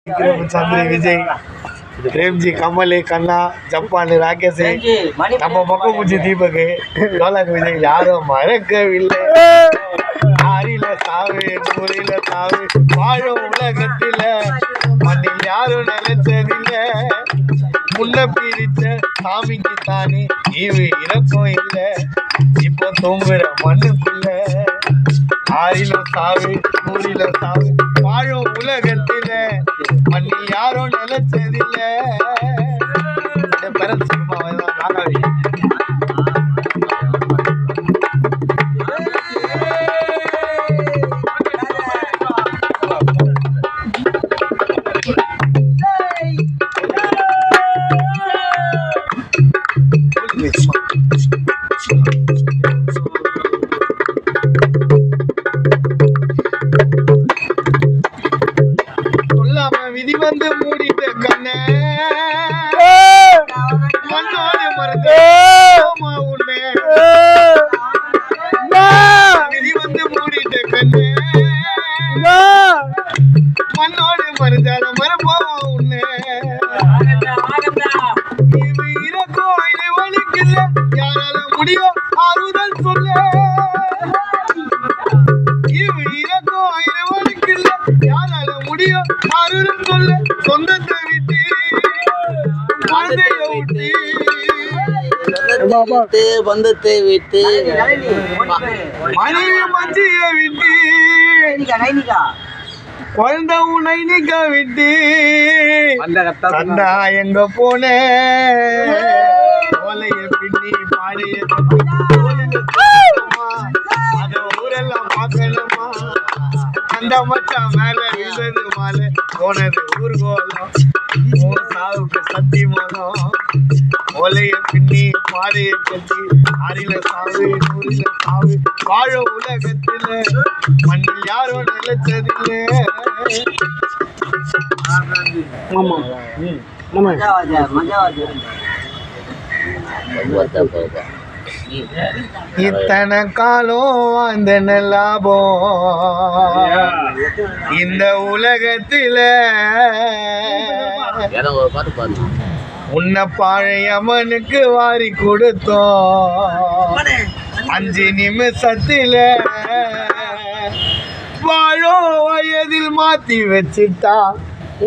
சந்திரி, விஜய், பிரேம்ஜி, கமல், கண்ணா, Japan, Rakesh, நம்ம பக்கமுச்சி, தீபக், டோலாக் விஜய் யாரும் மறக்கவில்லை. ஆறில சாவு, நூறில சாவு, வாழும் உலகத்தில மண்ணில் யாரும் நினைச்சதில்லை. முன்ன பிரிச்ச சாமிக்கு தானே ஈவு இறக்கம் இல்லை. இப்போ தூங்குற மண்ணுக்குள்ள ஆறிலும் சாவு, நூறிலும் சாவு, வாழும் உலகத்தில மண்ணில் யாரும் நினைச்சதில்லை. பரத் சினிமாவைதான் நாகாவி. சொல்லாம விதி வந்து மூடிட்ட கண்ண மண்ணோடு மறந்து உன்னை விதி வந்து மூடிட்ட கண்ண மண்ணோடு மறைஞ்சால மரப்போவா உன்னை. இது இறக்கும் இது வலிக்கல யாரால முடியும் ஆறுதல் சொல்ல. இது இறக்கும் இது வலிக்கல யாரால முடியும் ஆறுதல் சொல்ல. சொந்தத்தை விட்டு பந்தத்தை விட்டு மனைவி மஞ்சிய விட்டு குழந்த உன்னை நிக்க விட்டு தந்தா எங்க போன ஓலைய பின்னி பாடிய அத ஊரெல்லாம் பார்க்கணுமா. அந்த மச்சான் மேல விழுந்தது மாலை போனது ஊர்கோலம் சாவுக்கு சத்தி மனம். ஓலைய பின்னி பாடைய கட்டி அரில சாவு, நூறில சாவு, வாழும் உலகத்தில மண்ணில் யாரோ நிலைச்சதில்லை. இத்தனை காலம் வாழ்ந்த லாபம் இந்த உலகத்தில உன்னை பாழையம்மனுக்கு வாரி கொடுத்தோம். 5 நிமிஷத்தில வாழோ வயதில் மாத்தி வச்சுட்டா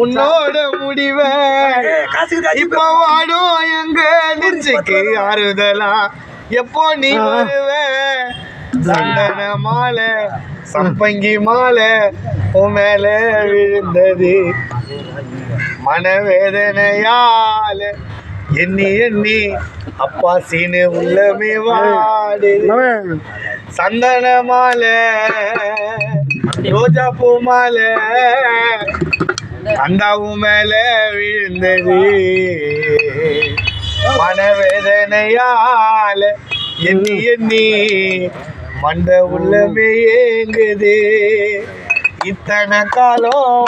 உன்னோட முடிவ. இப்ப வாடோ எங்க நெஞ்சுக்கு ஆறுதலா எப்போ நீ வருவ. சந்தன மாலை சம்பங்கி மாலை உன் மேல விழுந்தது மனவேதனையால எண்ணி எண்ணி அப்பா சீனு உள்ளமே வாடு. சந்தன மாலை ரோஜா பூ மாலை அண்டாவும் மேல விழுந்தது மனவேதனையால எண்ணி எண்ணி மண்ட உள்ளமே ஏங்குது. இத்தனை காலம்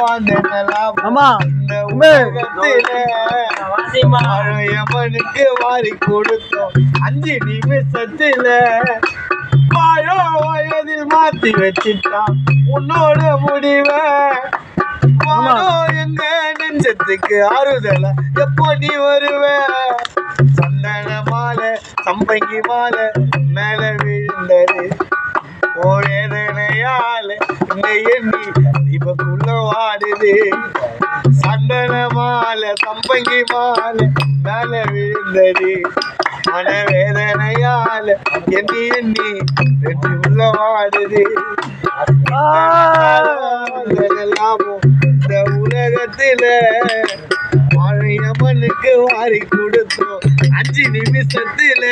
அம்மனுக்கு வாரி கொடுத்தோம். 5 நிமிஷத்துல வாழோ வயதில் மாத்தி வச்சுட்டான் உன்னோட முடிவ. வாழோ எங்க நெஞ்சத்துக்கு ஆறுதல எப்போ நீ வருவ. சந்தன மாலை சம்பங்கி மாலை மேல விழுந்தது ஓ வேதனையால எண்ணி இவக்குள்ள வாடுது. சந்தன மாலை சம்பங்கி மாலை மேல விழுந்தது மனவேதனையால எண்ணி எண்ணி உள்ள வாடுது. லாபம் இந்த உலகத்தில வாழையம்மனுக்கு வாரி கொடுத்தோம் 5 நிமிஷத்துல.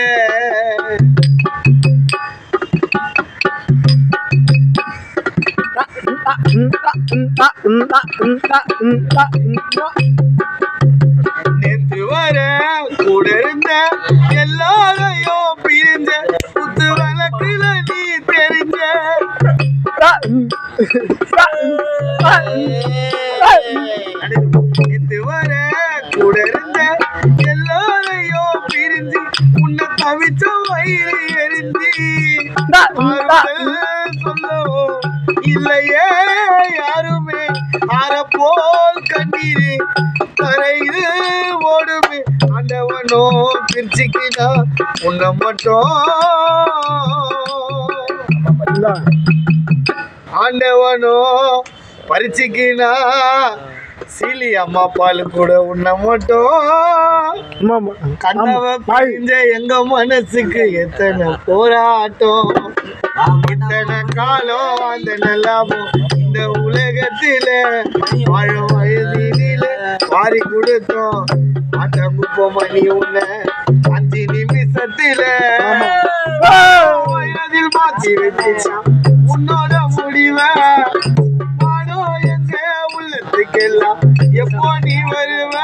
நேற்று வர கூட இருந்த எல்லாரையும் பிரிஞ்ச புத்து வழக்குல நீ தெரிஞ்ச. நேற்று வர கூட இருந்த எல்லாரையும் பிரிஞ்சு உன்னை தவிச்ச வயிறு எரிஞ்சு சொல்லவோ இல்லையே யாருமே ஆற போல் கண்ணீர் பிரிச்சுக்கினா உன்னை மட்டும் ஆண்டவனோ பறிச்சுக்கினா சீலி அம்மா பால் கூட உன்னை மட்டும் கண்ணவ பாய்ஞ்ச எங்க மனசுக்கு எத்தனை போராட்டம் இத்தனை காலம் அந்த நல்லாமோ இந்த உலகத்தில வாழ வயதில வாரி கொடுத்தோம் ஆட்டம் குப்பமணி உன்னை 5 நிமிஷத்தில வயதில் மாற்றி வச்சுச்சான் உன்னோட முடிவை எங்க உள்ளத்துக்கெல்லாம் எப்போ நீ வருவ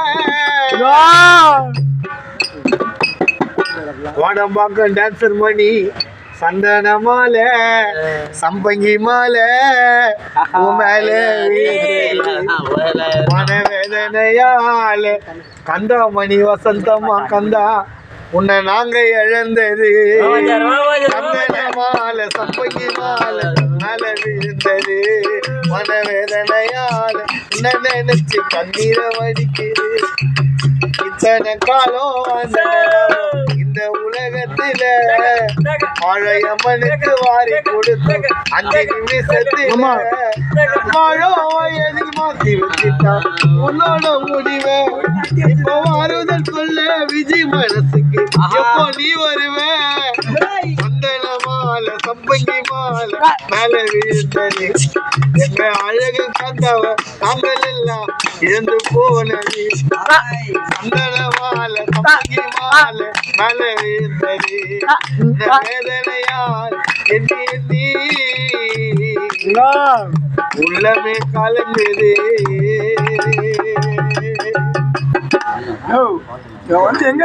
கோடம்பாக்கம் டான்சர் மணி சந்தன மாலை சம்பங்கி மாலை மேல மனவேதனையால கந்தாமணி வசந்தமா கந்தா உன்னை நாங்க இழந்தது சந்தன மாலை சம்பங்கி மாலை மேல விழுந்தது மனவேதனையால உன்னை நினைச்சு கண்ணீரை வடிக்குது இத்தனை காலம் அந்த இந்த உலகத்துல வாழையம்மனுக்கு வாரி கொடுத்து 5 நிமிஷத்துல வாழோ வயதில் மாத்தி வச்சுட்டான் உன்னோட முடிவை இப்போ மாறுதல் சொல்ல விஜய் மனசுக்கு எப்போ நீ வருவ சந்தன மாலை சம்பங்கி மாலை மேல விழுந்தது எங்க அழகு கந்தவ தாங்கள் எல்லாம் இழந்து போனது சந்தன மாலை சம்பங்கி மாலை மேல விழுந்தது வேதனையால் எண்ணி எண்ணி உள்ளமே கலந்தது எங்க